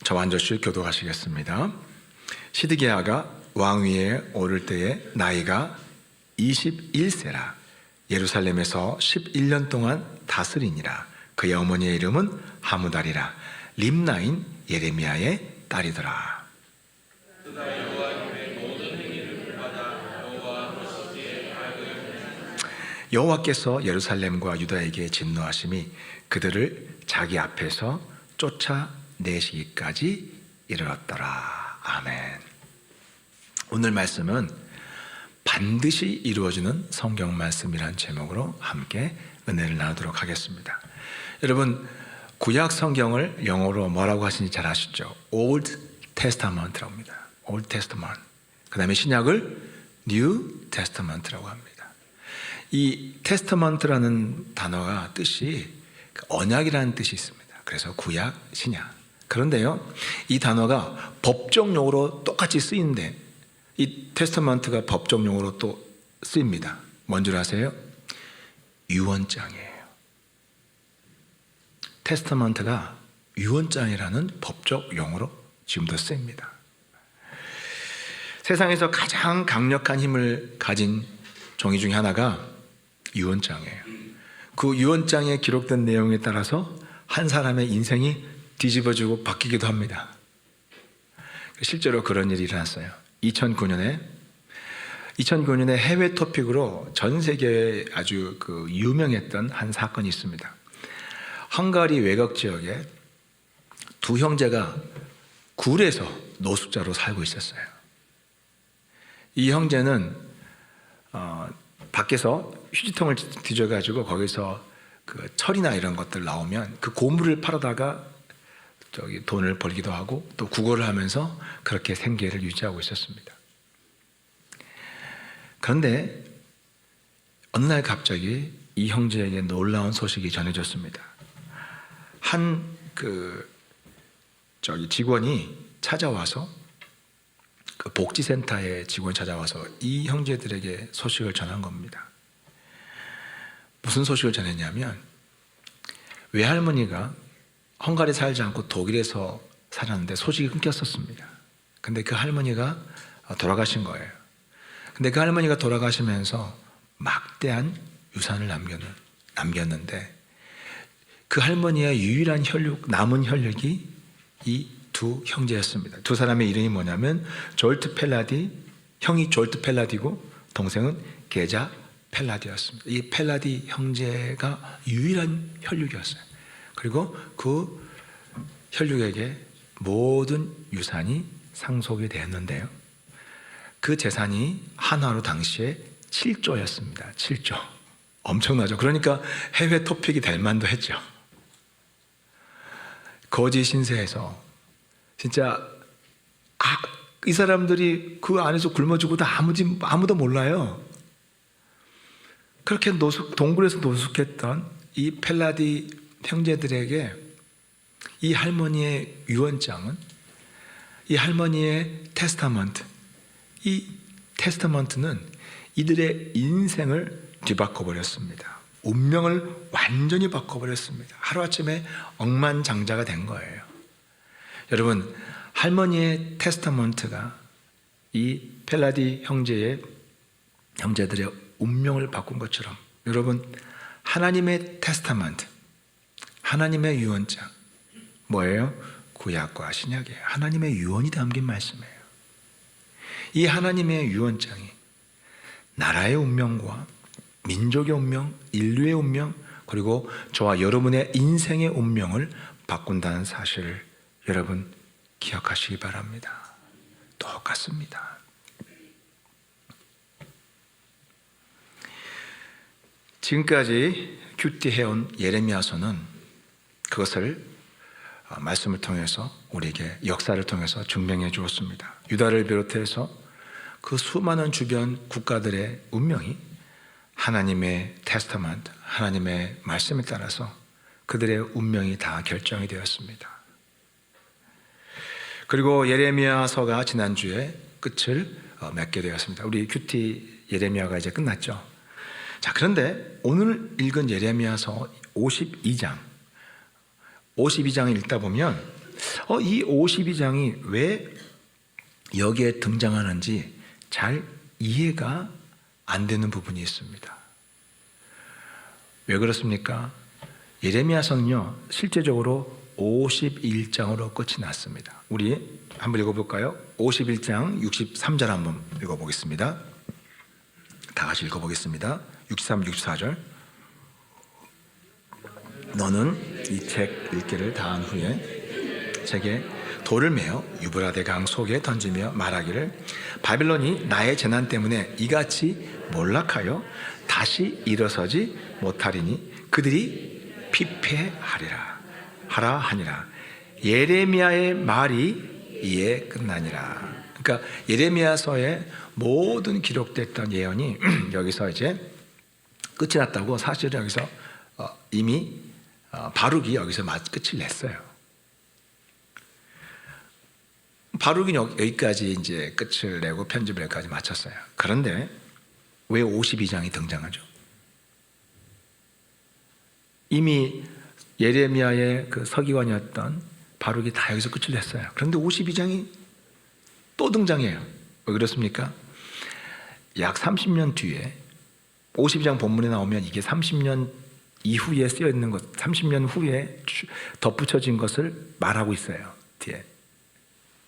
저와 한 절씩 교독하시겠습니다. 시드기야가 왕위에 오를 때에 나이가 21세라 예루살렘에서 11년 동안 다스리니라. 그의 어머니의 이름은 하무달이라 림나인 예레미야의 딸이더라. 여호와께서 예루살렘과 유다에게 진노하심이 그들을 자기 앞에서 쫓아내시기까지 이르렀더라. 아멘. 오늘 말씀은 반드시 이루어지는 성경 말씀이라는 제목으로 함께 은혜를 나누도록 하겠습니다. 여러분, 구약 성경을 영어로 뭐라고 하시는지 잘 아시죠? Old Testament라고 합니다. Old Testament. 그 다음에 신약을 New Testament라고 합니다. 이 Testament라는 단어가 뜻이 언약이라는 뜻이 있습니다. 그래서 구약, 신약. 그런데요, 이 단어가 법적 용어로 똑같이 쓰이는데 이 테스터먼트가 법적 용어로 또 쓰입니다. 뭔 줄 아세요? 유언장이에요. 테스터먼트가 유언장이라는 법적 용어로 지금도 쓰입니다. 세상에서 가장 강력한 힘을 가진 종이 중에 하나가 유언장이에요. 그 유언장에 기록된 내용에 따라서 한 사람의 인생이 뒤집어지고 바뀌기도 합니다. 실제로 그런 일이 일어났어요. 2009년에 해외 토픽으로 전 세계에 아주 유명했던 한 사건이 있습니다. 헝가리 외곽 지역에 두 형제가 굴에서 노숙자로 살고 있었어요. 이 형제는 밖에서 휴지통을 뒤져가지고 거기서 철이나 이런 것들 나오면 그 고물을 팔아다가 돈을 벌기도 하고 또 구걸을 하면서 그렇게 생계를 유지하고 있었습니다. 그런데 어느 날 갑자기 이 형제에게 놀라운 소식이 전해졌습니다. 한 직원이 찾아와서 그 복지센터의 직원이 찾아와서 이 형제들에게 소식을 전한 겁니다. 무슨 소식을 전했냐면 외할머니가 헝가리에 살지 않고 독일에서 살았는데 소식이 끊겼었습니다. 근데 그 할머니가 돌아가신 거예요. 근데 그 할머니가 돌아가시면서 막대한 유산을 남겼는데 그 할머니의 유일한 남은 혈육이 이 두 형제였습니다. 두 사람의 이름이 뭐냐면 졸트 펠라디, 형이 졸트 펠라디고 동생은 게자 펠라디였습니다. 이 펠라디 형제가 유일한 혈육이었어요. 그리고 그 혈육에게 모든 유산이 상속이 되었는데요. 그 재산이 한화로 당시에 7조였습니다. 7조. 엄청나죠. 그러니까 해외 토픽이 될 만도 했죠. 거지 신세에서 진짜 이 사람들이 그 안에서 굶어 죽어도 아무도 몰라요. 그렇게 동굴에서 노숙했던 이 펠라디 형제들에게 이 할머니의 유언장은 이 할머니의 테스타먼트, 이 테스타먼트는 이들의 인생을 뒤바꿔버렸습니다. 운명을 완전히 바꿔버렸습니다. 하루아침에 억만장자가 된 거예요. 여러분, 할머니의 테스타먼트가 이 펠라디 형제들의 운명을 바꾼 것처럼 여러분, 하나님의 테스타먼트, 하나님의 유언장 뭐예요? 구약과 신약이에요. 하나님의 유언이 담긴 말씀이에요. 이 하나님의 유언장이 나라의 운명과 민족의 운명, 인류의 운명, 그리고 저와 여러분의 인생의 운명을 바꾼다는 사실을 여러분 기억하시기 바랍니다. 똑같습니다. 지금까지 큐티해온 예레미야서는 그것을 말씀을 통해서 우리에게 역사를 통해서 증명해 주었습니다. 유다를 비롯해서 그 수많은 주변 국가들의 운명이 하나님의 테스타먼트, 하나님의 말씀에 따라서 그들의 운명이 다 결정이 되었습니다. 그리고 예레미야서가 지난주에 끝을 맺게 되었습니다. 우리 큐티 예레미야가 이제 끝났죠. 자, 그런데 오늘 읽은 예레미야서 52장을 읽다 보면 이 52장이 왜 여기에 등장하는지 잘 이해가 안 되는 부분이 있습니다. 왜 그렇습니까? 예레미야서는요, 실제적으로 51장으로 끝이 났습니다. 우리 한번 읽어볼까요? 51장 63절 한번 읽어보겠습니다. 다 같이 읽어보겠습니다. 63, 64절. 너는 이 책 읽기를 다 한 후에 책에 돌을 메어 유브라데 강 속에 던지며 말하기를 바벨론이 나의 재난 때문에 이같이 몰락하여 다시 일어서지 못하리니 그들이 피폐하리라 하라 하니라. 예레미야의 말이 이에 끝나니라. 그러니까 예레미야서에 모든 기록됐던 예언이 여기서 이제 끝이 났다고. 사실은 여기서 이미 바룩이 여기서 끝을 냈어요. 바룩이 여기까지 이제 끝을 내고 편집을 여기까지 마쳤어요. 그런데 왜 52장이 등장하죠? 이미 예레미야의 그 서기관이었던 바룩이 다 여기서 끝을 냈어요. 그런데 52장이 또 등장해요. 왜 그렇습니까? 약 30년 뒤에 52장 본문에 나오면 이게 30년 이후에 쓰여 있는 것, 30년 후에 덧붙여진 것을 말하고 있어요. 뒤에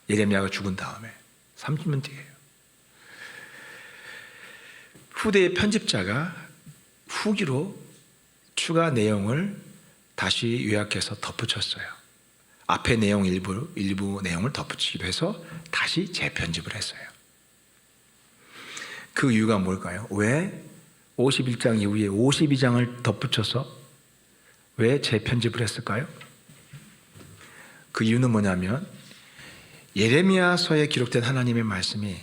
예레미야가 죽은 다음에 30년 뒤에요. 후대의 편집자가 후기로 추가 내용을 다시 요약해서 덧붙였어요. 앞에 내용 일부 내용을 덧붙이기도 해서 다시 재편집을 했어요. 그 이유가 뭘까요? 왜 51장 이후에 52장을 덧붙여서 왜 재편집을 했을까요? 그 이유는 뭐냐면 예레미야서에 기록된 하나님의 말씀이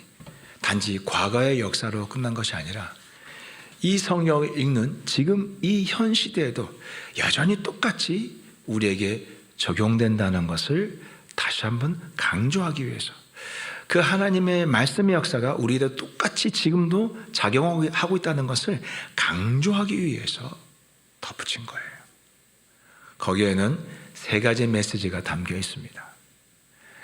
단지 과거의 역사로 끝난 것이 아니라 이 성경을 읽는 지금 이 현 시대에도 여전히 똑같이 우리에게 적용된다는 것을 다시 한번 강조하기 위해서, 그 하나님의 말씀의 역사가 우리에게 똑같이 지금도 작용하고 있다는 것을 강조하기 위해서 덧붙인 거예요. 거기에는 세 가지 메시지가 담겨 있습니다.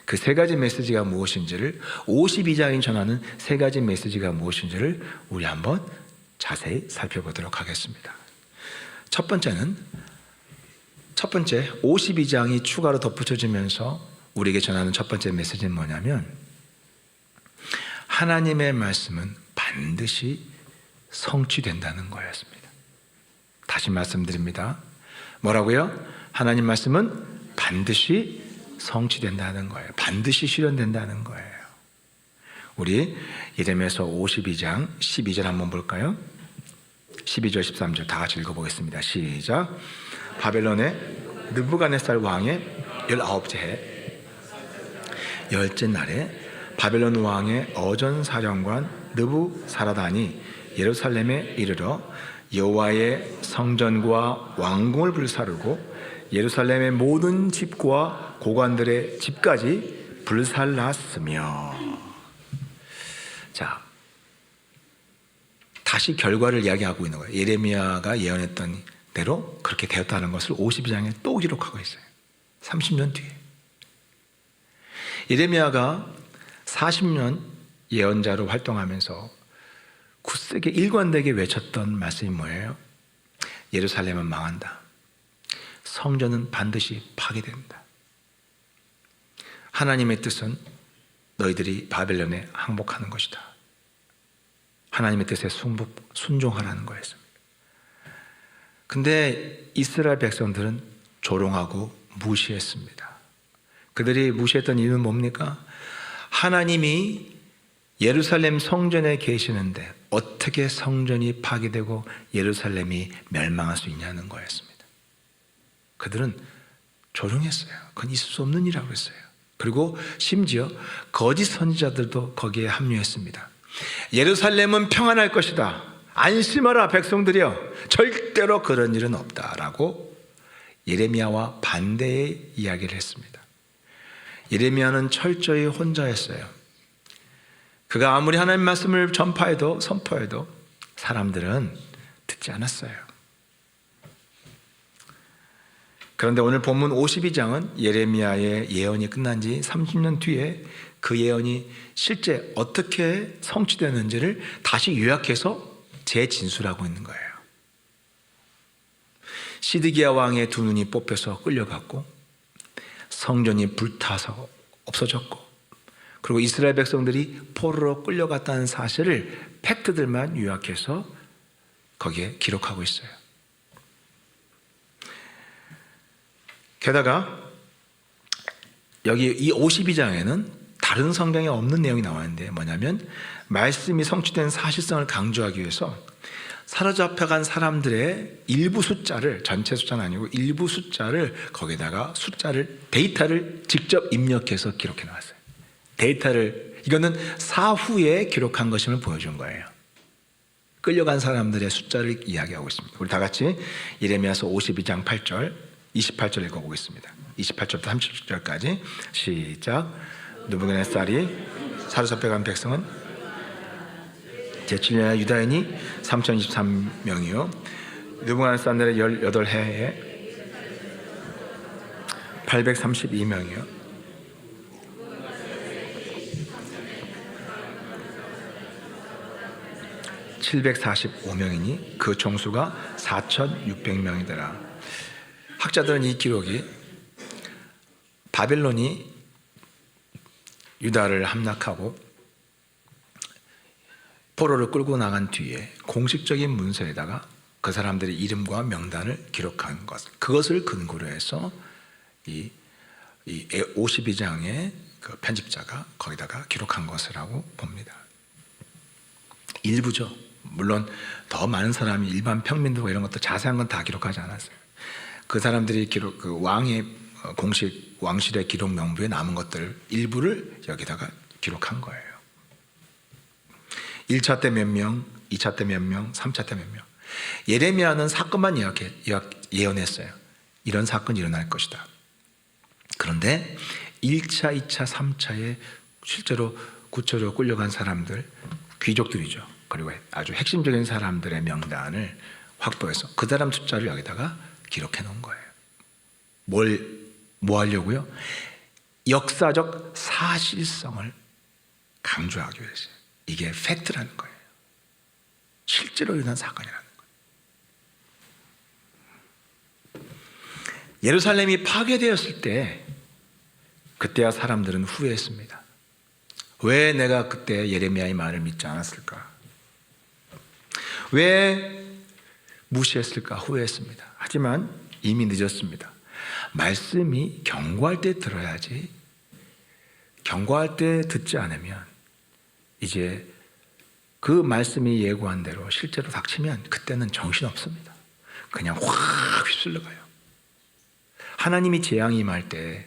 그 세 가지 메시지가 무엇인지를, 52장이 전하는 세 가지 메시지가 무엇인지를 우리 한번 자세히 살펴보도록 하겠습니다. 첫 번째 52장이 추가로 덧붙여지면서 우리에게 전하는 첫 번째 메시지는 뭐냐면, 하나님의 말씀은 반드시 성취된다는 거였습니다. 다시 말씀드립니다. 뭐라고요? 하나님 말씀은 반드시 성취된다는 거예요. 반드시 실현된다는 거예요. 우리 예레미야서 52장 12절 한번 볼까요? 12절 13절 다 같이 읽어보겠습니다. 시작. 바벨론의 느부갓네살 왕의 19째 해 10째 날에 바벨론 왕의 어전사령관 느부사라단이 예루살렘에 이르러 여호와의 성전과 왕궁을 불사르고 예루살렘의 모든 집과 고관들의 집까지 불살랐으며. 자, 다시 결과를 이야기하고 있는 거예요. 예레미야가 예언했던 대로 그렇게 되었다는 것을 52장에 또 기록하고 있어요. 30년 뒤에. 예레미야가 40년 예언자로 활동하면서 굳세게 일관되게 외쳤던 말씀이 뭐예요? 예루살렘은 망한다. 성전은 반드시 파괴된다. 하나님의 뜻은 너희들이 바벨론에 항복하는 것이다. 하나님의 뜻에 순종하라는 거였습니다. 근데 이스라엘 백성들은 조롱하고 무시했습니다. 그들이 무시했던 이유는 뭡니까? 하나님이 예루살렘 성전에 계시는데 어떻게 성전이 파괴되고 예루살렘이 멸망할 수 있냐는 거였습니다. 그들은 조롱했어요. 그건 있을 수 없는 일이라고 했어요. 그리고 심지어 거짓 선지자들도 거기에 합류했습니다. 예루살렘은 평안할 것이다. 안심하라 백성들이여. 절대로 그런 일은 없다라고 예레미야와 반대의 이야기를 했습니다. 예레미야는 철저히 혼자였어요. 그가 아무리 하나님 말씀을 전파해도 선포해도 사람들은 듣지 않았어요. 그런데 오늘 본문 52장은 예레미야의 예언이 끝난 지 30년 뒤에 그 예언이 실제 어떻게 성취되는지를 다시 요약해서 재진술하고 있는 거예요. 시드기야 왕의 두 눈이 뽑혀서 끌려갔고, 성전이 불타서 없어졌고, 그리고 이스라엘 백성들이 포로로 끌려갔다는 사실을 팩트들만 요약해서 거기에 기록하고 있어요. 게다가 여기 이 52장에는 다른 성경에 없는 내용이 나왔는데 뭐냐면, 말씀이 성취된 사실성을 강조하기 위해서 사로잡혀간 사람들의 일부 숫자를, 전체 숫자는 아니고 일부 숫자를, 거기다가 숫자를, 데이터를 직접 입력해서 기록해 놨어요. 데이터를, 이거는 사후에 기록한 것임을 보여준 거예요. 끌려간 사람들의 숫자를 이야기하고 있습니다. 우리 다 같이 예레미야서 52장 8절 28절 읽어보겠습니다. 28절부터 30절까지 시작. 느부갓네살이 사로잡혀간 백성은 제7년 유다인이 3023명이요 느부갓네살의 18해에 832명이요 745명이니 그 총수가 4600명이더라. 학자들은 이 기록이 바벨론이 유다를 함락하고 포로를 끌고 나간 뒤에 공식적인 문서에다가 그 사람들의 이름과 명단을 기록한 것, 그것을 근거로 해서 이 52장의 그 편집자가 거기다가 기록한 것이라고 봅니다. 일부죠. 물론 더 많은 사람이, 일반 평민들 이런 것도 자세한 건 다 기록하지 않았어요. 그 사람들이 기록, 그 왕의 공식 왕실의 기록 명부에 남은 것들 일부를 여기다가 기록한 거예요. 1차 때 몇 명, 2차 때 몇 명, 3차 때 몇 명. 예레미야는 사건만 예언했어요. 이런 사건이 일어날 것이다. 그런데 1차, 2차, 3차에 실제로 구체적으로 끌려간 사람들, 귀족들이죠. 그리고 아주 핵심적인 사람들의 명단을 확보해서 그 사람 숫자를 여기다가 기록해 놓은 거예요. 뭐 하려고요? 역사적 사실성을 강조하기 위해서요. 이게 팩트라는 거예요. 실제로 일어난 사건이라는 거예요. 예루살렘이 파괴되었을 때 그때야 사람들은 후회했습니다. 왜 내가 그때 예레미야의 말을 믿지 않았을까? 왜 무시했을까? 후회했습니다. 하지만 이미 늦었습니다. 말씀이 경고할 때 들어야지, 경고할 때 듣지 않으면 이제 그 말씀이 예고한 대로 실제로 닥치면 그때는 정신없습니다. 그냥 확 휩쓸려 가요. 하나님이 재앙이 임할 때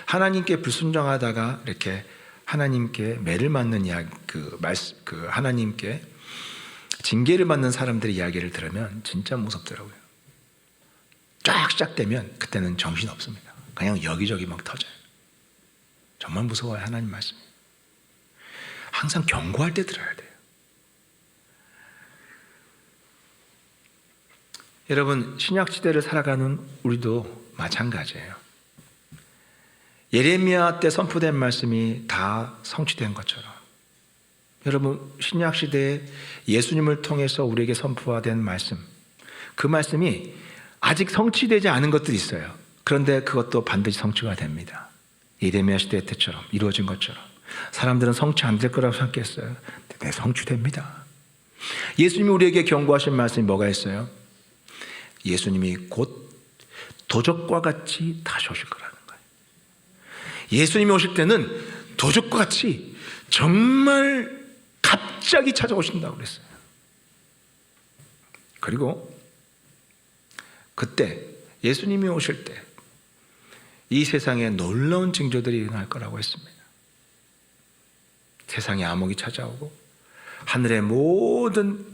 하나님께 불순종하다가 이렇게 하나님께 매를 맞는 하나님께 징계를 받는 사람들의 이야기를 들으면 진짜 무섭더라고요. 쫙 시작되면 그때는 정신 없습니다. 그냥 여기저기 막 터져요. 정말 무서워요. 하나님 말씀이. 항상 경고할 때 들어야 돼요. 여러분, 신약 시대를 살아가는 우리도 마찬가지예요. 예레미야 때 선포된 말씀이 다 성취된 것처럼 여러분, 신약 시대에 예수님을 통해서 우리에게 선포된 말씀, 그 말씀이 아직 성취되지 않은 것들이 있어요. 그런데 그것도 반드시 성취가 됩니다. 예레미야 시대 때처럼 이루어진 것처럼. 사람들은 성취 안 될 거라고 생각했어요. 네, 성취됩니다. 예수님이 우리에게 경고하신 말씀이 뭐가 있어요? 예수님이 곧 도적과 같이 다시 오실 거라는 거예요. 예수님이 오실 때는 도적과 같이 정말 갑자기 찾아오신다고 그랬어요. 그리고 그때 예수님이 오실 때 이 세상에 놀라운 징조들이 일어날 거라고 했습니다. 세상에 암흑이 찾아오고 하늘의 모든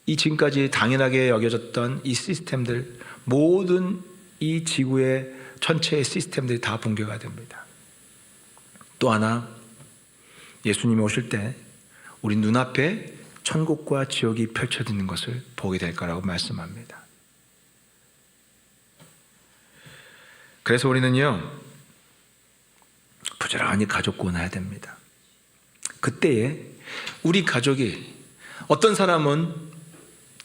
이 지금까지 당연하게 여겨졌던 이 시스템들, 모든 이 지구의 전체의 시스템들이 다 붕괴가 됩니다. 또 하나, 예수님이 오실 때 우리 눈앞에 천국과 지옥이 펼쳐지는 것을 보게 될 거라고 말씀합니다. 그래서 우리는요, 부지런히 가족 구원해야 됩니다. 그때에 우리 가족이 어떤 사람은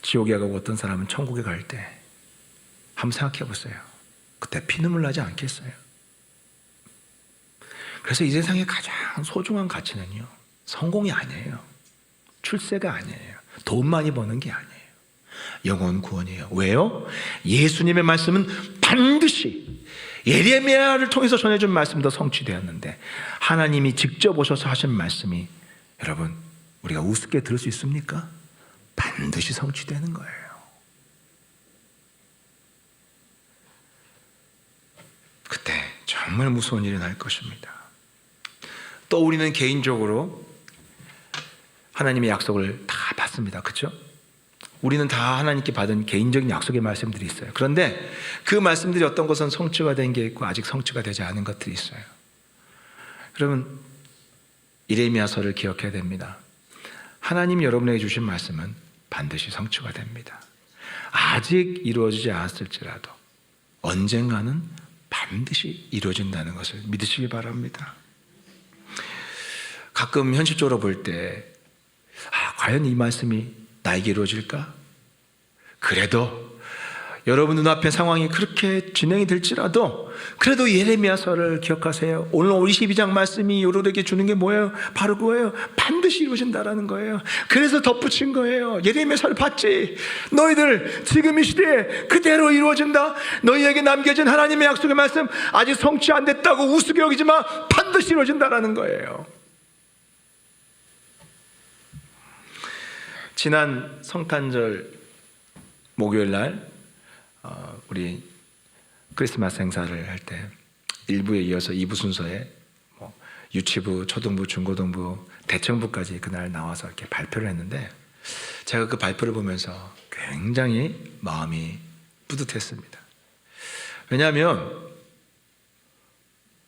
지옥에 가고 어떤 사람은 천국에 갈 때 한번 생각해 보세요. 그때 피눈물 나지 않겠어요? 그래서 이 세상의 가장 소중한 가치는요, 성공이 아니에요. 출세가 아니에요. 돈 많이 버는 게 아니에요. 영혼 구원이에요. 왜요? 예수님의 말씀은 반드시 예레미야를 통해서 전해준 말씀도 성취되었는데, 하나님이 직접 오셔서 하신 말씀이 여러분 우리가 우습게 들을 수 있습니까? 반드시 성취되는 거예요. 그때 정말 무서운 일이 날 것입니다. 또 우리는 개인적으로 하나님의 약속을 다 받습니다. 그렇죠? 우리는 다 하나님께 받은 개인적인 약속의 말씀들이 있어요. 그런데 그 말씀들이 어떤 것은 성취가 된 게 있고 아직 성취가 되지 않은 것들이 있어요. 여러분, 예레미야서를 기억해야 됩니다. 하나님이 여러분에게 주신 말씀은 반드시 성취가 됩니다. 아직 이루어지지 않았을지라도 언젠가는 반드시 이루어진다는 것을 믿으시기 바랍니다. 가끔 현실적으로 볼 때 과연 이 말씀이 나에게 이루어질까? 그래도 여러분 눈앞에 상황이 그렇게 진행이 될지라도 그래도 예레미야서를 기억하세요. 오늘 22장 말씀이 여러분에게 주는 게 뭐예요? 바로 그거예요. 반드시 이루어진다라는 거예요. 그래서 덧붙인 거예요. 예레미야서를 봤지? 너희들 지금 이 시대에 그대로 이루어진다. 너희에게 남겨진 하나님의 약속의 말씀 아직 성취 안 됐다고 우습게 여기지 마. 반드시 이루어진다라는 거예요. 지난 성탄절 목요일 날 우리 크리스마스 행사를 할 때 1부에 이어서 2부 순서에 유치부, 초등부, 중고등부, 대청부까지 그날 나와서 이렇게 발표를 했는데, 제가 그 발표를 보면서 굉장히 마음이 뿌듯했습니다. 왜냐하면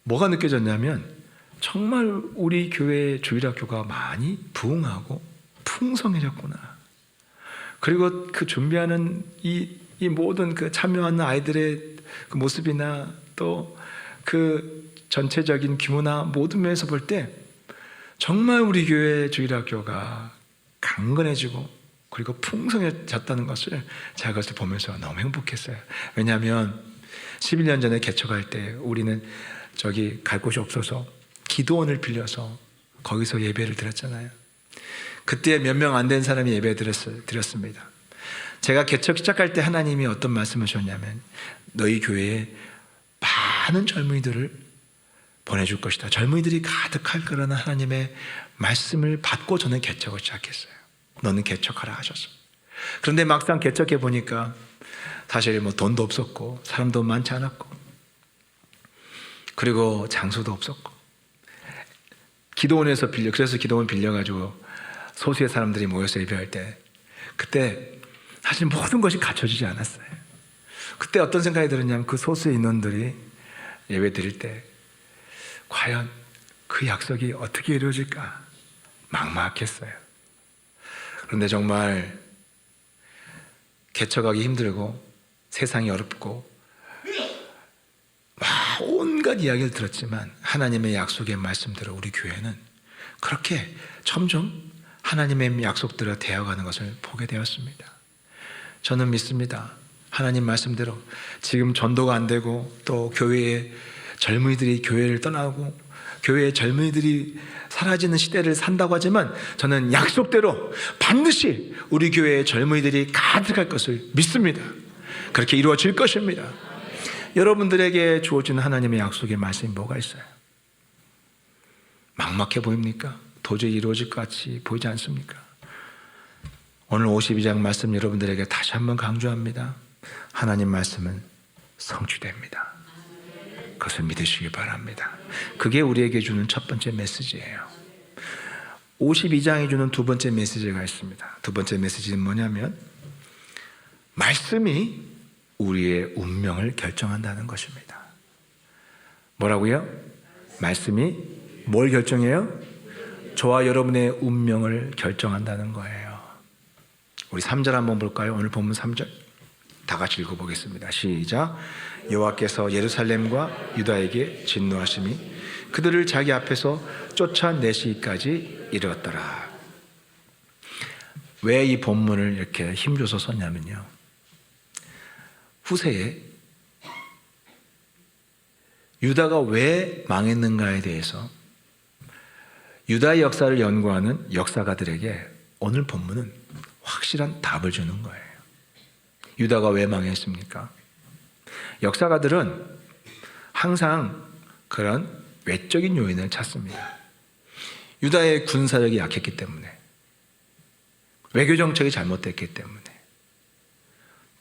뭐가 느껴졌냐면 정말 우리 교회 주일학교가 많이 부흥하고 풍성해졌구나. 그리고 그 준비하는 이 모든 그 참여하는 아이들의 그 모습이나 또 그 전체적인 규모나 모든 면에서 볼 때 정말 우리 교회 주일학교가 강건해지고 그리고 풍성해졌다는 것을 제가 그것을 보면서 너무 행복했어요. 왜냐하면 11년 전에 개척할 때 우리는 저기 갈 곳이 없어서 기도원을 빌려서 거기서 예배를 드렸잖아요. 그때 몇 명 안 된 사람이 예배 드렸습니다. 제가 개척 시작할 때 하나님이 어떤 말씀을 주셨냐면 너희 교회에 많은 젊은이들을 보내줄 것이다. 젊은이들이 가득할 거라는 하나님의 말씀을 받고 저는 개척을 시작했어요. 너는 개척하라 하셨어. 그런데 막상 개척해 보니까 사실 돈도 없었고 사람도 많지 않았고 그리고 장소도 없었고 기도원에서 그래서 기도원 빌려가지고 소수의 사람들이 모여서 예배할 때 그때 사실 모든 것이 갖춰지지 않았어요. 그때 어떤 생각이 들었냐면 그 소수의 인원들이 예배 드릴 때 과연 그 약속이 어떻게 이루어질까 막막했어요. 그런데 정말 개척하기 힘들고 세상이 어렵고 온갖 이야기를 들었지만 하나님의 약속의 말씀대로 우리 교회는 그렇게 점점 하나님의 약속대로 되어가는 것을 보게 되었습니다. 저는 믿습니다. 하나님 말씀대로 지금 전도가 안 되고 또 교회에 젊은이들이 교회를 떠나고 교회의 젊은이들이 사라지는 시대를 산다고 하지만 저는 약속대로 반드시 우리 교회의 젊은이들이 가득할 것을 믿습니다. 그렇게 이루어질 것입니다. 여러분들에게 주어진 하나님의 약속의 말씀이 뭐가 있어요? 막막해 보입니까? 도저히 이루어질 것 같이 보이지 않습니까? 오늘 52장 말씀 여러분들에게 다시 한번 강조합니다. 하나님 말씀은 성취됩니다. 그것을 믿으시기 바랍니다. 그게 우리에게 주는 첫 번째 메시지예요. 52장이 주는 두 번째 메시지가 있습니다. 두 번째 메시지는 뭐냐면 말씀이 우리의 운명을 결정한다는 것입니다. 뭐라고요? 말씀이 뭘 결정해요? 저와 여러분의 운명을 결정한다는 거예요. 우리 3절 한번 볼까요? 오늘 본문 3절. 다 같이 읽어보겠습니다. 시작. 여호와께서 예루살렘과 유다에게 진노하심이 그들을 자기 앞에서 쫓아내시기까지 이르렀더라. 왜 이 본문을 이렇게 힘줘서 썼냐면요, 후세에 유다가 왜 망했는가에 대해서 유다의 역사를 연구하는 역사가들에게 오늘 본문은 확실한 답을 주는 거예요. 유다가 왜 망했습니까? 역사가들은 항상 그런 외적인 요인을 찾습니다. 유다의 군사력이 약했기 때문에, 외교 정책이 잘못됐기 때문에,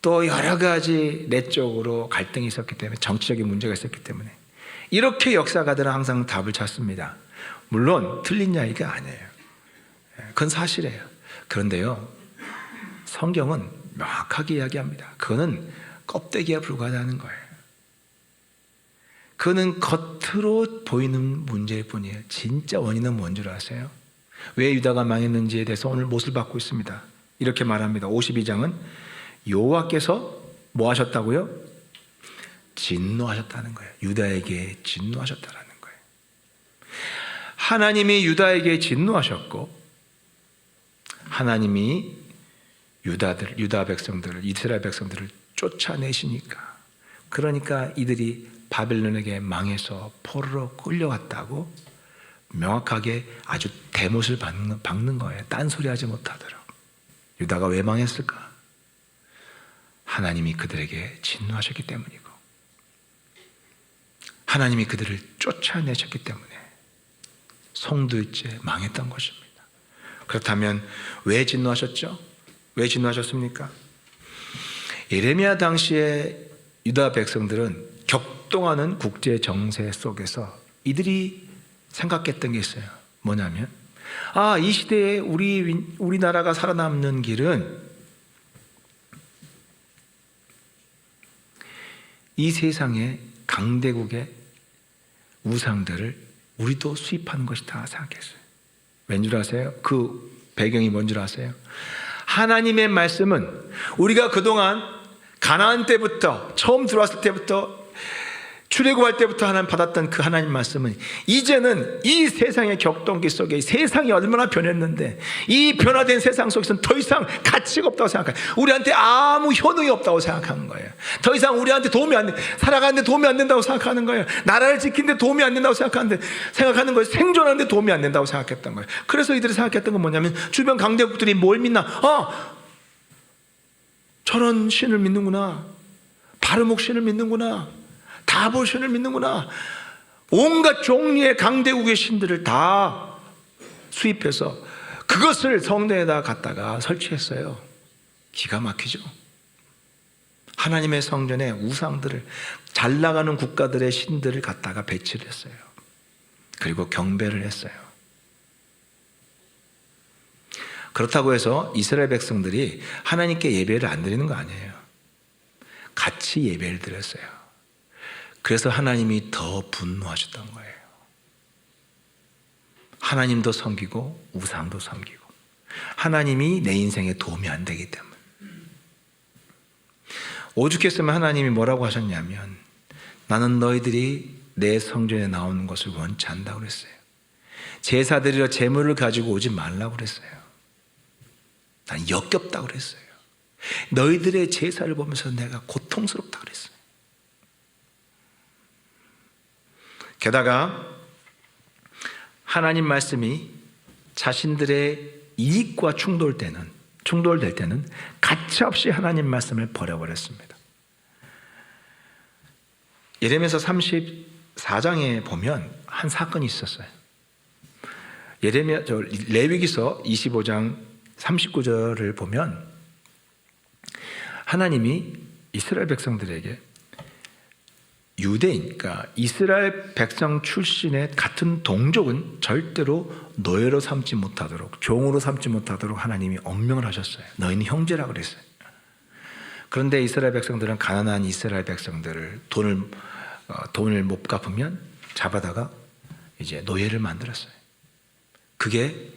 또 여러 가지 내적으로 갈등이 있었기 때문에, 정치적인 문제가 있었기 때문에, 이렇게 역사가들은 항상 답을 찾습니다. 물론 틀린 이야기가 아니에요. 그건 사실이에요. 그런데요, 성경은 명확하게 이야기합니다. 그거는 껍데기에 불과하다는 거예요. 그거는 겉으로 보이는 문제일 뿐이에요. 진짜 원인은 뭔 줄 아세요? 왜 유다가 망했는지에 대해서 오늘 못을 받고 있습니다. 이렇게 말합니다. 52장은 여호와께서 뭐 하셨다고요? 진노하셨다는 거예요. 유다에게 진노하셨다는 거예요. 하나님이 유다에게 진노하셨고, 하나님이 유다 백성들을, 이스라엘 백성들을 쫓아내시니까, 그러니까 이들이 바벨론에게 망해서 포로로 끌려갔다고 명확하게 아주 대못을 박는 거예요. 딴소리 하지 못하도록. 유다가 왜 망했을까? 하나님이 그들에게 진노하셨기 때문이고, 하나님이 그들을 쫓아내셨기 때문에 송두리째 망했던 것입니다. 그렇다면 왜 진노하셨죠? 왜 진노하셨습니까? 예레미야 당시에 유다 백성들은 격동하는 국제 정세 속에서 이들이 생각했던 게 있어요. 뭐냐면, 이 시대에 우리나라가 살아남는 길은 이 세상의 강대국의 우상들을 우리도 수입하는 것이다 생각했어요. 왠 줄 아세요? 그 배경이 뭔 줄 아세요? 하나님의 말씀은 우리가 그동안 가나안 때부터, 처음 들어왔을 때부터, 출애굽할 때부터 하나님 받았던 그 하나님 말씀은 이제는 이 세상의 격동기 속에, 세상이 얼마나 변했는데 이 변화된 세상 속에서는 더 이상 가치가 없다고 생각해요. 우리한테 아무 효능이 없다고 생각하는 거예요. 더 이상 우리한테 도움이 안 돼, 살아가는데 도움이 안 된다고 생각하는 거예요. 나라를 지키는데 도움이 안 된다고 생각하는 거예요. 생존하는데 도움이 안 된다고 생각했던 거예요. 그래서 이들이 생각했던 건 뭐냐면, 주변 강대국들이 뭘 믿나? 저런 신을 믿는구나, 바르목 신을 믿는구나, 다볼 신을 믿는구나. 온갖 종류의 강대국의 신들을 다 수입해서 그것을 성전에다 갖다가 설치했어요. 기가 막히죠. 하나님의 성전에 우상들을, 잘 나가는 국가들의 신들을 갖다가 배치를 했어요. 그리고 경배를 했어요. 그렇다고 해서 이스라엘 백성들이 하나님께 예배를 안 드리는 거 아니에요. 같이 예배를 드렸어요. 그래서 하나님이 더 분노하셨던 거예요. 하나님도 섬기고 우상도 섬기고, 하나님이 내 인생에 도움이 안 되기 때문에. 오죽했으면 하나님이 뭐라고 하셨냐면, 나는 너희들이 내 성전에 나오는 것을 원치 않다고 그랬어요. 제사드리러 제물을 가지고 오지 말라고 그랬어요. 난 역겹다고 그랬어요. 너희들의 제사를 보면서 내가 고통스럽다고 그랬어요. 게다가 하나님 말씀이 자신들의 이익과 충돌될 때는 가차없이 하나님 말씀을 버려버렸습니다. 예레미야서 34장에 보면 한 사건이 있었어요. 레위기서 25장 39절을 보면 하나님이 이스라엘 백성들에게 유대인, 그러니까 이스라엘 백성 출신의 같은 동족은 절대로 노예로 삼지 못하도록, 종으로 삼지 못하도록 하나님이 엄명을 하셨어요. 너희는 형제라고 그랬어요. 그런데 이스라엘 백성들은 가난한 이스라엘 백성들을 돈을 못 갚으면 잡아다가 이제 노예를 만들었어요. 그게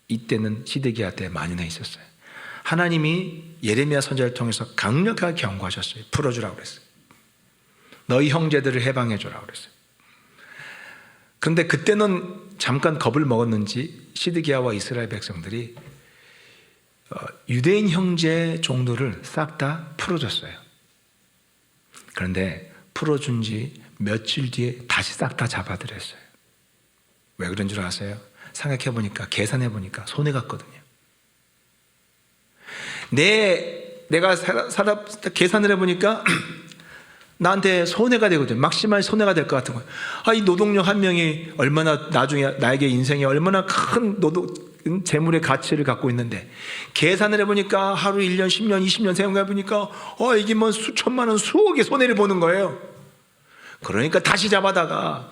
이때는 시드기야 때 만연해 있었어요. 하나님이 예레미야 선지자를 통해서 강력하게 경고하셨어요. 풀어주라고 그랬어요. 너희 형제들을 해방해주라고 그랬어요. 그런데 그때는 잠깐 겁을 먹었는지 시드기야와 이스라엘 백성들이 유대인 형제 종들을 싹 다 풀어줬어요. 그런데 풀어준 지 며칠 뒤에 다시 싹 다 잡아들였어요. 왜 그런 줄 아세요? 생각해보니까, 계산해보니까 손해 갔거든요. 내가 계산을 해보니까 나한테 손해가 되거든요. 막심한 손해가 될 것 같은 거예요. 이 노동력 한 명이 얼마나 나중에 나에게 인생에 얼마나 큰 재물의 가치를 갖고 있는데, 계산을 해보니까 하루 1년, 10년, 20년 생각해보니까 이게 뭐 수천만 원, 수억의 손해를 보는 거예요. 그러니까 다시 잡아다가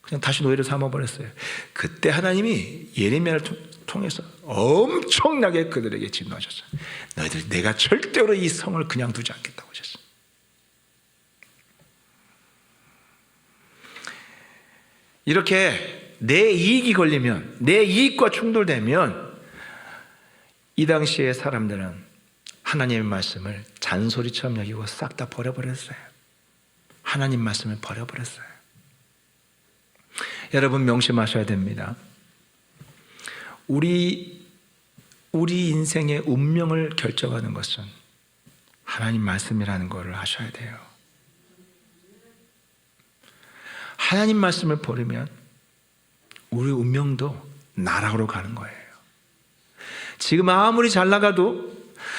그냥 다시 노예를 삼아버렸어요. 그때 하나님이 예레미야를 통해서 엄청나게 그들에게 진노하셨어요. 너희들 내가 절대로 이 성을 그냥 두지 않겠다고 하셨어요. 이렇게 내 이익이 걸리면, 내 이익과 충돌되면 이 당시의 사람들은 하나님의 말씀을 잔소리처럼 여기고 싹 다 버려버렸어요. 하나님 말씀을 버려버렸어요. 여러분 명심하셔야 됩니다. 우리 인생의 운명을 결정하는 것은 하나님 말씀이라는 것을 아셔야 돼요. 하나님 말씀을 버리면 우리 운명도 나락으로 가는 거예요. 지금 아무리 잘 나가도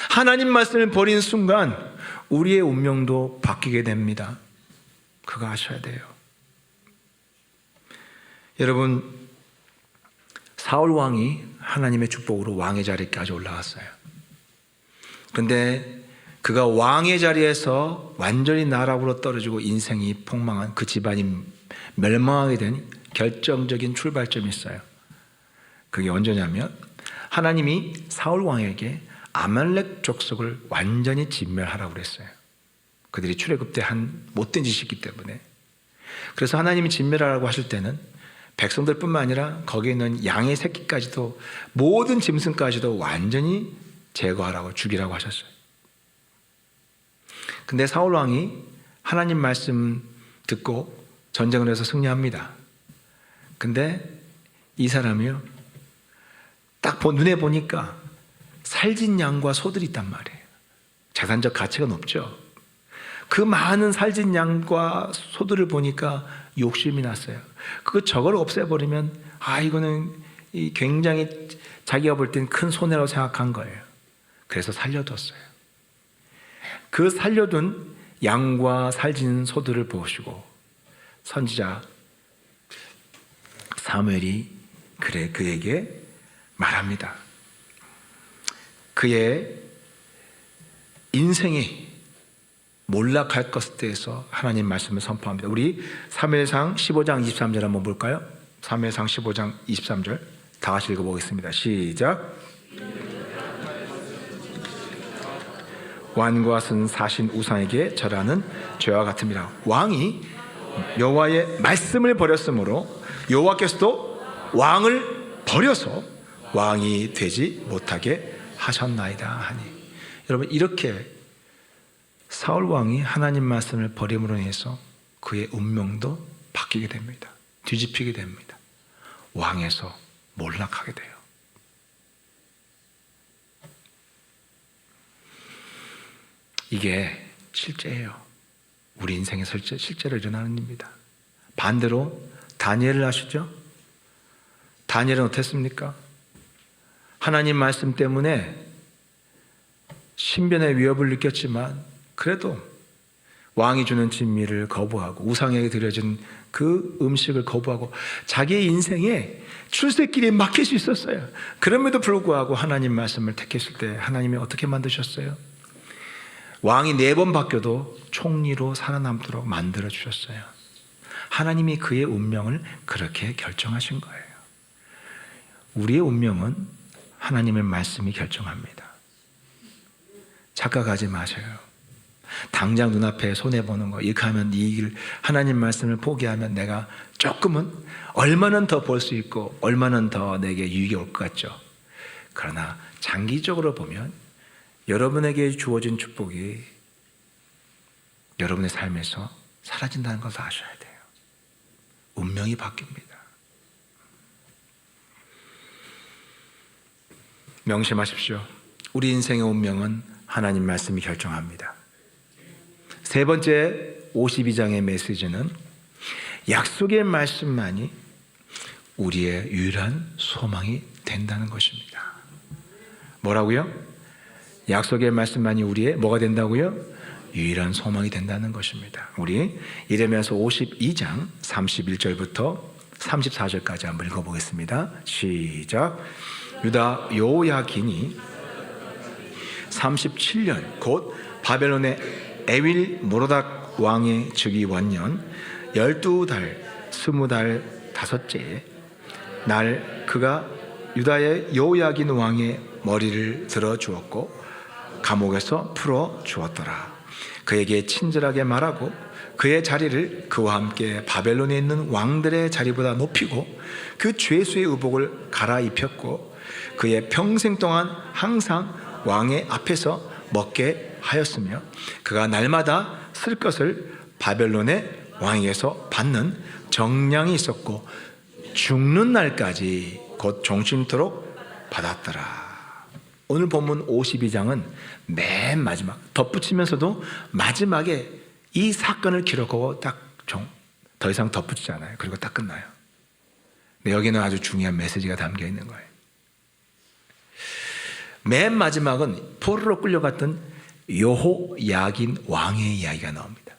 하나님 말씀을 버린 순간 우리의 운명도 바뀌게 됩니다. 그거 아셔야 돼요. 여러분, 사울 왕이 하나님의 축복으로 왕의 자리까지 올라갔어요. 그런데 그가 왕의 자리에서 완전히 나락으로 떨어지고 인생이 폭망한, 그 집안이 멸망하게 된 결정적인 출발점이 있어요. 그게 언제냐면 하나님이 사울 왕에게 아말렉 족속을 완전히 진멸하라고 그랬어요. 그들이 출애굽 때 한 못된 짓이기 때문에. 그래서 하나님이 진멸하라고 하실 때는 백성들뿐만 아니라 거기에 있는 양의 새끼까지도, 모든 짐승까지도 완전히 제거하라고, 죽이라고 하셨어요. 근데 사울 왕이 하나님 말씀 듣고 전쟁을 해서 승리합니다. 근데 이 사람이요, 딱 눈에 보니까 살진 양과 소들이 있단 말이에요. 재산적 가치가 높죠. 그 많은 살진 양과 소들을 보니까 욕심이 났어요. 저걸 없애버리면 이거는 굉장히 자기가 볼 땐 큰 손해라고 생각한 거예요. 그래서 살려뒀어요. 그 살려둔 양과 살진 소들을 보시고 선지자 사무엘이 그에게 말합니다. 그의 인생이 몰락할 것에 대해서 하나님 말씀을 선포합니다. 우리 사무엘상 15장 23절 한번 볼까요? 사무엘상 15장 23절 다 같이 읽어보겠습니다. 시작. 완과 쓴 사신 우상에게 절하는 죄와 같음이라. 왕이 여호와의 말씀을 버렸으므로 여호와께서도 왕을 버려서 왕이 되지 못하게 하셨나이다 하니. 여러분, 이렇게 사울 왕이 하나님 말씀을 버림으로 인해서 그의 운명도 바뀌게 됩니다. 뒤집히게 됩니다. 왕에서 몰락하게 돼요. 이게 실제예요. 우리 인생에 실제로 일어나는 일입니다. 반대로 다니엘을 아시죠? 다니엘은 어땠습니까? 하나님 말씀 때문에 신변의 위협을 느꼈지만 그래도 왕이 주는 진미를 거부하고 우상에게 드려진 그 음식을 거부하고 자기의 인생에 출세길에 막힐 수 있었어요. 그럼에도 불구하고 하나님 말씀을 택했을 때 하나님이 어떻게 만드셨어요? 왕이 4번 바뀌어도 총리로 살아남도록 만들어 주셨어요. 하나님이 그의 운명을 그렇게 결정하신 거예요. 우리의 운명은 하나님의 말씀이 결정합니다. 착각하지 마세요. 당장 눈앞에 손해보는 거, 이렇게 하면 이익을, 하나님 말씀을 포기하면 내가 조금은 얼마는 더 벌 수 있고 얼마는 더 내게 유익이 올 것 같죠. 그러나 장기적으로 보면 여러분에게 주어진 축복이 여러분의 삶에서 사라진다는 것을 아셔야 돼요. 운명이 바뀝니다. 명심하십시오. 우리 인생의 운명은 하나님 말씀이 결정합니다. 세 번째 52장의 메시지는 약속의 말씀만이 우리의 유일한 소망이 된다는 것입니다. 뭐라고요? 약속의 말씀만이 우리의 뭐가 된다고요? 유일한 소망이 된다는 것입니다. 우리 예레미야서 52장 31절부터 34절까지 한번 읽어보겠습니다. 시작. 유다 요야긴이 37년 곧 바벨론의 에윌 모로닥 왕의 즉위 원년 12달 20달 다섯째에 날 그가 유다의 요야긴 왕의 머리를 들어 주었고 감옥에서 풀어 주었더라. 그에게 친절하게 말하고 그의 자리를 그와 함께 바벨론에 있는 왕들의 자리보다 높이고 그 죄수의 의복을 갈아입혔고 그의 평생 동안 항상 왕의 앞에서 먹게 하였으며 그가 날마다 쓸 것을 바벨론의 왕에게서 받는 정량이 있었고 죽는 날까지 곧 종신토록 받았더라. 오늘 본문 52장은 맨 마지막 덧붙이면서도 마지막에 이 사건을 기록하고 더 이상 덧붙이지 않아요. 그리고 딱 끝나요. 근데 여기는 아주 중요한 메시지가 담겨 있는 거예요. 맨 마지막은 포로로 끌려갔던 여호야긴 왕의 이야기가 나옵니다.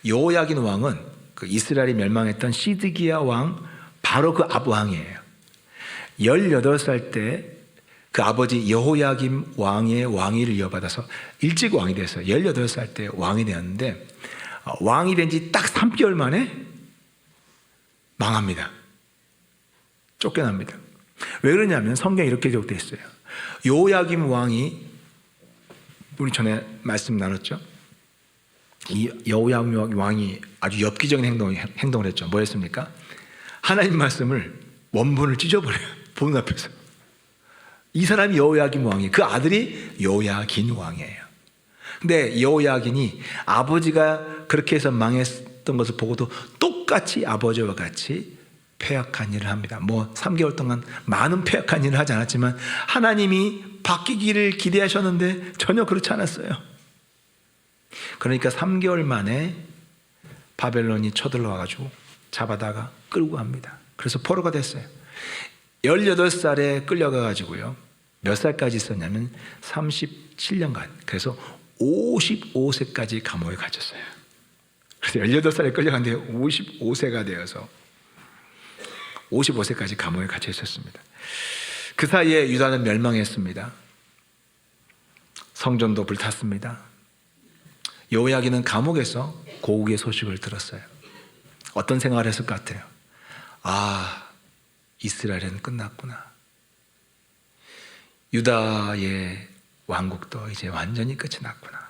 여호야긴 왕은 그 이스라엘이 멸망했던 시드기야 왕 바로 그 앞왕이에요. 18살 때 그 아버지 여호야김 왕의 왕위를 이어받아서 일찍 왕이 됐어요. 18살 때 왕이 되었는데 왕이 된 지 딱 3개월 만에 망합니다. 쫓겨납니다. 왜 그러냐면 성경에 이렇게 기록되어 있어요. 여호야김 왕이 우리 전에 말씀 나눴죠. 이 여호야김 왕이 아주 엽기적인 행동을 했죠. 뭐였습니까? 하나님 말씀을 원본을 찢어버려요. 보는 앞에서. 이 사람이 여호야김 왕이에요. 그 아들이 요야긴 왕이에요. 근데 여호야긴이 아버지가 그렇게 해서 망했던 것을 보고도 똑같이 아버지와 같이 패역한 일을 합니다. 3개월 동안 많은 패역한 일을 하지 않았지만 하나님이 바뀌기를 기대하셨는데 전혀 그렇지 않았어요. 그러니까 3개월 만에 바벨론이 쳐들어와가지고 잡아다가 끌고 갑니다. 그래서 포로가 됐어요. 18살에 끌려가가지고요. 몇 살까지 있었냐면 37년간. 그래서 55세까지 감옥에 갇혔어요. 그래서 18살에 끌려갔는데 55세가 되어서 55세까지 감옥에 갇혀 있었습니다. 그 사이에 유다는 멸망했습니다. 성전도 불탔습니다. 여호야긴은 감옥에서 고국의 소식을 들었어요. 어떤 생각을 했을 것 같아요? 이스라엘은 끝났구나. 유다의 왕국도 이제 완전히 끝이 났구나.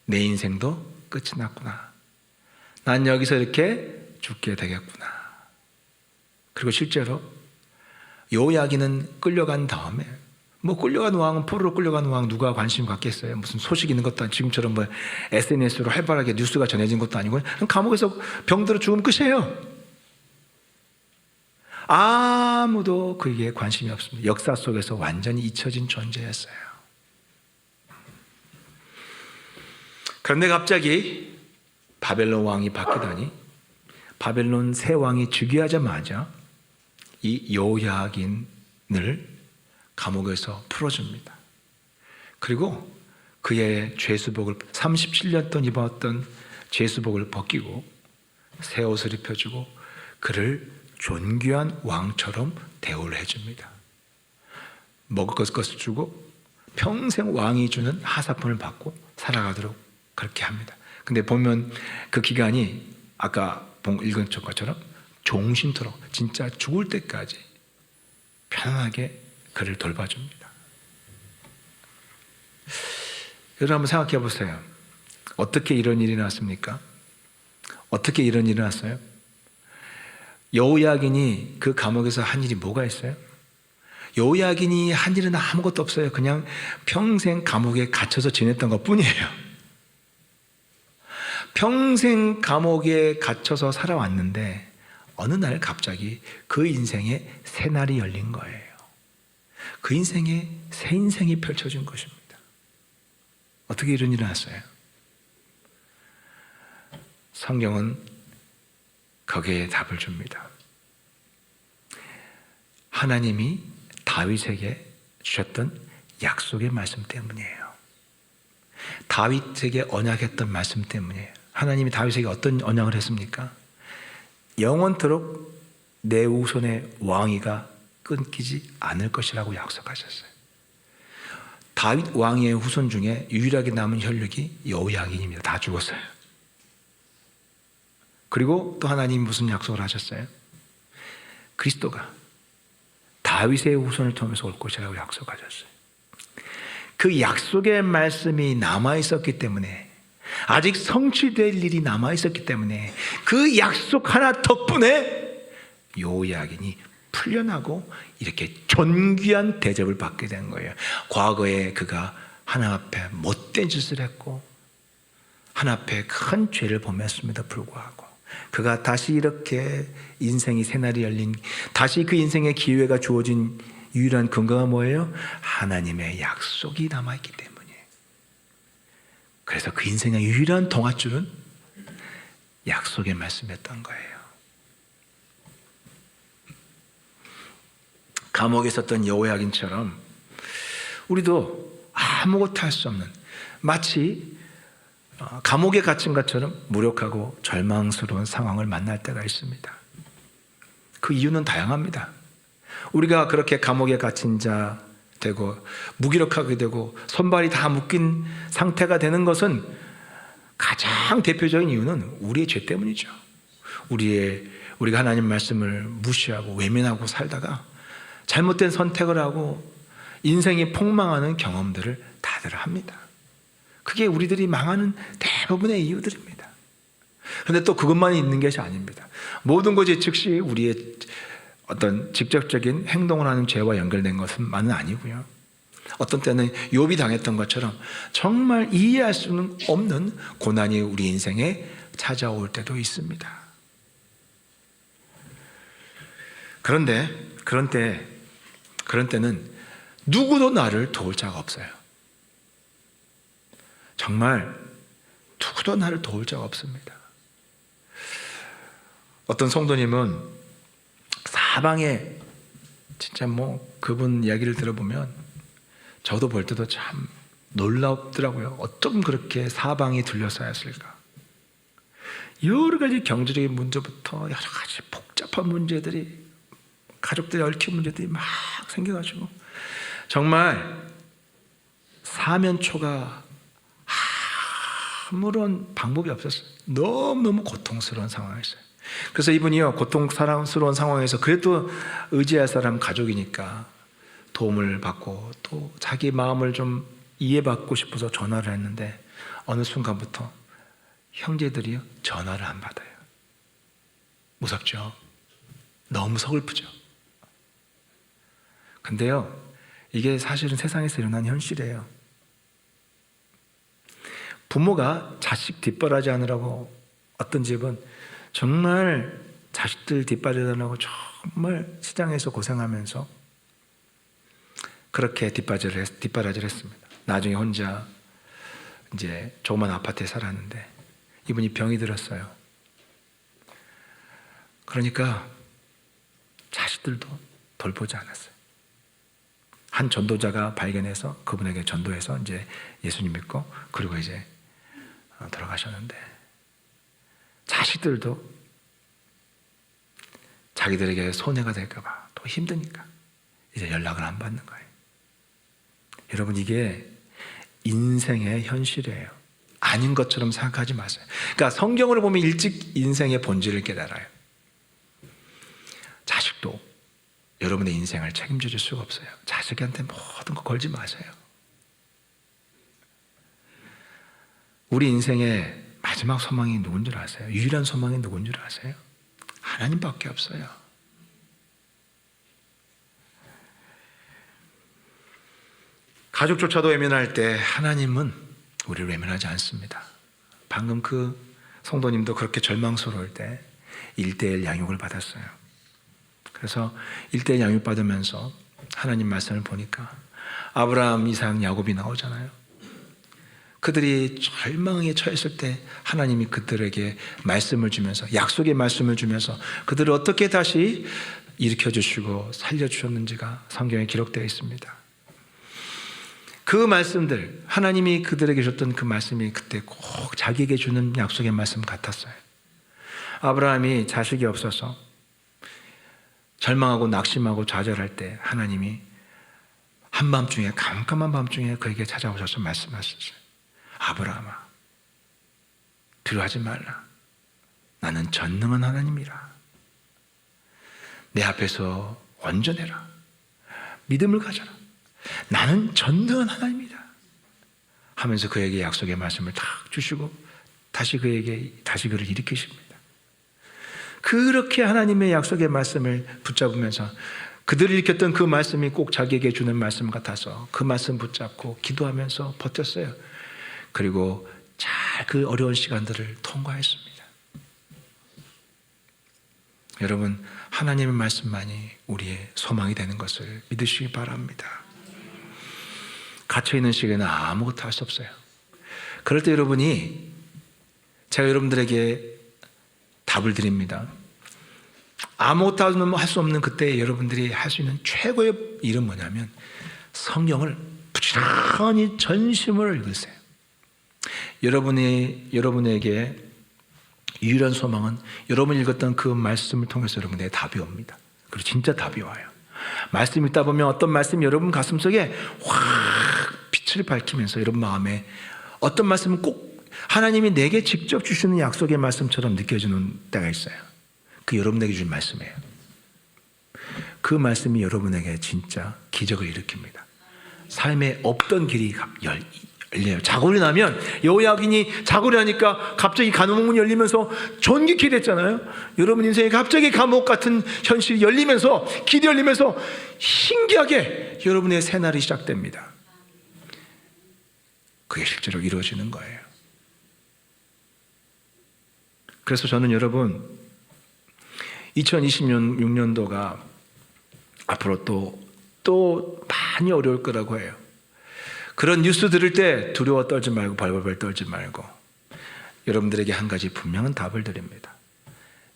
내 인생도 끝이 났구나. 난 여기서 이렇게 죽게 되겠구나. 그리고 실제로 여호야긴은 끌려간 다음에 끌려간 왕은 포로로 끌려간 왕 누가 관심 갖겠어요? 무슨 소식 있는 것도 아니고 지금처럼 SNS로 활발하게 뉴스가 전해진 것도 아니고 감옥에서 병들어 죽으면 끝이에요. 아무도 그에게 관심이 없습니다. 역사 속에서 완전히 잊혀진 존재였어요. 그런데 갑자기 바벨론 왕이 바뀌더니 바벨론 새 왕이 즉위하자마자 이 여호야긴을 감옥에서 풀어줍니다. 그리고 그의 죄수복을 37년 동안 입었던 죄수복을 벗기고 새 옷을 입혀주고 그를 존귀한 왕처럼 대우를 해줍니다. 먹을 것을 주고 평생 왕이 주는 하사품을 받고 살아가도록 그렇게 합니다. 근데 보면 그 기간이 아까 읽은 것처럼 종신토록 진짜 죽을 때까지 편안하게 그를 돌봐줍니다. 여러분 한번 생각해 보세요. 어떻게 이런 일이 났습니까? 어떻게 이런 일이 났어요? 여호야긴이 그 감옥에서 한 일이 뭐가 있어요? 요야긴이 한 일은 아무것도 없어요. 그냥 평생 감옥에 갇혀서 지냈던 것 뿐이에요. 평생 감옥에 갇혀서 살아왔는데 어느 날 갑자기 그 인생에 새 날이 열린 거예요. 그 인생에 새 인생이 펼쳐진 것입니다. 어떻게 이런 일이 났어요? 성경은 거기에 답을 줍니다. 하나님이 다윗에게 주셨던 약속의 말씀 때문이에요. 다윗에게 언약했던 말씀 때문이에요. 하나님이 다윗에게 어떤 언약을 했습니까? 영원토록 내 후손의 왕위가 끊기지 않을 것이라고 약속하셨어요. 다윗 왕의 후손 중에 유일하게 남은 혈육이 여호야긴입니다. 다 죽었어요. 그리고 또 하나님이 무슨 약속을 하셨어요? 그리스도가 다윗의 후손을 통해서 올 것이라고 약속하셨어요. 그 약속의 말씀이 남아있었기 때문에, 아직 성취될 일이 남아있었기 때문에 그 약속 하나 덕분에 여호야긴이 풀려나고 이렇게 존귀한 대접을 받게 된 거예요. 과거에 그가 하나님 앞에 못된 짓을 했고 하나님 앞에 큰 죄를 범했음에도 불구하고 그가 다시 이렇게 인생이 새날이 열린, 다시 그 인생의 기회가 주어진 유일한 근거가 뭐예요? 하나님의 약속이 남아있기 때문이에요. 그래서 그 인생의 유일한 동아줄은 약속의 말씀이었던 거예요. 감옥에 있었던 여호야긴처럼 우리도 아무것도 할 수 없는, 마치 감옥에 갇힌 것처럼 무력하고 절망스러운 상황을 만날 때가 있습니다. 그 이유는 다양합니다. 우리가 그렇게 감옥에 갇힌 자 되고 무기력하게 되고 손발이 다 묶인 상태가 되는 것은 가장 대표적인 이유는 우리의 죄 때문이죠. 우리가 하나님 말씀을 무시하고 외면하고 살다가 잘못된 선택을 하고 인생이 폭망하는 경험들을 다들 합니다. 그게 우리들이 망하는 대부분의 이유들입니다. 그런데 또 그것만 있는 것이 아닙니다. 모든 것이 즉시 우리의 어떤 직접적인 행동을 하는 죄와 연결된 것만은 아니고요. 어떤 때는 욥이 당했던 것처럼 정말 이해할 수는 없는 고난이 우리 인생에 찾아올 때도 있습니다. 그런데 그런 때는 누구도 나를 도울 자가 없어요. 정말 누구도 나를 도울 자가 없습니다. 어떤 성도님은 사방에 진짜 그분 이야기를 들어보면 저도 볼 때도 참 놀랍더라고요. 어쩜 그렇게 사방이 둘러싸였을까? 여러 가지 경제적인 문제부터 여러 가지 복잡한 문제들이, 가족들의 얽힌 문제들이 막 생겨가지고 정말 사면초가 아무런 방법이 없었어요. 너무너무 고통스러운 상황이었어요. 그래서 이분이요, 고통스러운 상황에서 그래도 의지할 사람 가족이니까 도움을 받고 또 자기 마음을 좀 이해받고 싶어서 전화를 했는데 어느 순간부터 형제들이요, 전화를 안 받아요. 무섭죠? 너무 서글프죠? 근데요, 이게 사실은 세상에서 일어난 현실이에요. 부모가 자식 뒷바라지 하느라고, 어떤 집은 정말 자식들 뒷바라지 하느라고 정말 시장에서 고생하면서 그렇게 뒷바라지를 했습니다. 나중에 혼자 이제 조그만 아파트에 살았는데 이분이 병이 들었어요. 그러니까 자식들도 돌보지 않았어요. 한 전도자가 발견해서 그분에게 전도해서 이제 예수님 믿고 그리고 이제 돌아가셨는데, 자식들도 자기들에게 손해가 될까봐 또 힘드니까 이제 연락을 안 받는 거예요. 여러분, 이게 인생의 현실이에요. 아닌 것처럼 생각하지 마세요. 그러니까 성경을 보면 일찍 인생의 본질을 깨달아요. 자식도 여러분의 인생을 책임져 줄 수가 없어요. 자식한테 모든 거 걸지 마세요. 우리 인생의 마지막 소망이 누군 줄 아세요? 유일한 소망이 누군 줄 아세요? 하나님밖에 없어요. 가족조차도 외면할 때 하나님은 우리를 외면하지 않습니다. 방금 그 성도님도 그렇게 절망스러울 때 1:1 양육을 받았어요. 그래서 1:1 양육 받으면서 하나님 말씀을 보니까 아브라함, 이삭, 야곱이 나오잖아요. 그들이 절망에 처했을 때 하나님이 그들에게 말씀을 주면서, 약속의 말씀을 주면서 그들을 어떻게 다시 일으켜주시고 살려주셨는지가 성경에 기록되어 있습니다. 그 말씀들, 하나님이 그들에게 줬던 그 말씀이 그때 꼭 자기에게 주는 약속의 말씀 같았어요. 아브라함이 자식이 없어서 절망하고 낙심하고 좌절할 때 하나님이 한밤중에, 깜깜한 밤중에 그에게 찾아오셔서 말씀하셨어요. 아브라함아, 두려워하지 말라. 나는 전능한 하나님이라. 내 앞에서 온전해라. 믿음을 가져라. 나는 전능한 하나님이다 하면서 그에게 약속의 말씀을 딱 주시고 다시 그를 일으키십니다. 그렇게 하나님의 약속의 말씀을 붙잡으면서 그들을 일으켰던 그 말씀이 꼭 자기에게 주는 말씀 같아서 그 말씀 붙잡고 기도하면서 버텼어요. 그리고 잘 그 어려운 시간들을 통과했습니다. 여러분, 하나님의 말씀만이 우리의 소망이 되는 것을 믿으시기 바랍니다. 갇혀있는 시기에는 아무것도 할 수 없어요. 그럴 때 여러분이, 제가 여러분들에게 답을 드립니다. 아무것도 할 수 없는 그때 여러분들이 할 수 있는 최고의 일은 뭐냐면 성경을 부지런히 전심으로 읽으세요. 여러분에게 유일한 소망은 여러분이 읽었던 그 말씀을 통해서 여러분에게 답이 옵니다. 그리고 진짜 답이 와요. 말씀 읽다 보면 어떤 말씀이 여러분 가슴속에 확 빛을 밝히면서 여러분 마음에 어떤 말씀은 꼭 하나님이 내게 직접 주시는 약속의 말씀처럼 느껴지는 때가 있어요. 그 여러분에게 주신 말씀이에요. 그 말씀이 여러분에게 진짜 기적을 일으킵니다. 삶에 없던 길이 열려요. 자고리 나면, 여호야긴이 자고리 하니까 갑자기 감옥문이 열리면서 전기키 됐잖아요. 여러분 인생에 갑자기 감옥 같은 현실이 열리면서, 길이 열리면서 신기하게 여러분의 새날이 시작됩니다. 그게 실제로 이루어지는 거예요. 그래서 저는 여러분 2026년도가 앞으로 또 많이 어려울 거라고 해요. 그런 뉴스 들을 때 두려워 떨지 말고 벌벌벌 떨지 말고 여러분들에게 한 가지 분명한 답을 드립니다.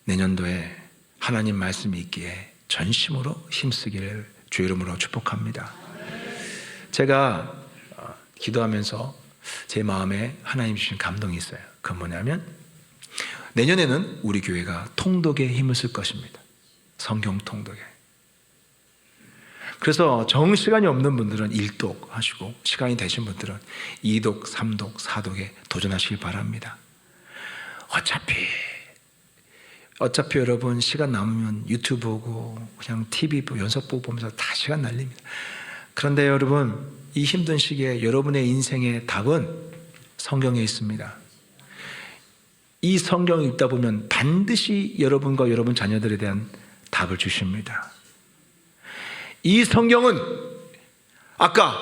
내년도에 하나님 말씀이 있기에 전심으로 힘쓰기를 주 이름으로 축복합니다. 제가 기도하면서 제 마음에 하나님 주신 감동이 있어요. 그건 뭐냐면 내년에는 우리 교회가 통독에 힘을 쓸 것입니다. 성경 통독에. 그래서 정시간이 없는 분들은 1독 하시고 시간이 되신 분들은 2독, 3독, 4독에 도전하시길 바랍니다. 어차피 여러분 시간 남으면 유튜브 보고 그냥 TV 연속 보면서 다 시간 날립니다. 그런데 여러분 이 힘든 시기에 여러분의 인생의 답은 성경에 있습니다. 이 성경을 읽다 보면 반드시 여러분과 여러분 자녀들에 대한 답을 주십니다. 이 성경은 아까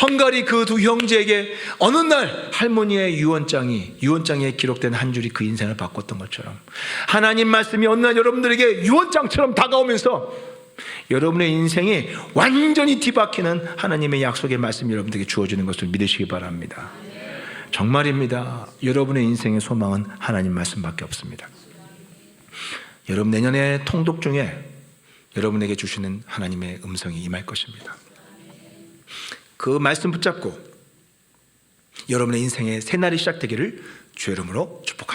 헝가리 그 두 형제에게 어느 날 할머니의 유언장에 기록된 한 줄이 그 인생을 바꿨던 것처럼 하나님 말씀이 어느 날 여러분들에게 유언장처럼 다가오면서 여러분의 인생이 완전히 뒤바뀌는 하나님의 약속의 말씀이 여러분들에게 주어지는 것을 믿으시기 바랍니다. 정말입니다. 여러분의 인생의 소망은 하나님 말씀밖에 없습니다. 여러분 내년에 통독 중에 여러분에게 주시는 하나님의 음성이 임할 것입니다. 그 말씀 붙잡고 여러분의 인생의 새날이 시작되기를 주의 이름으로 축복합니다.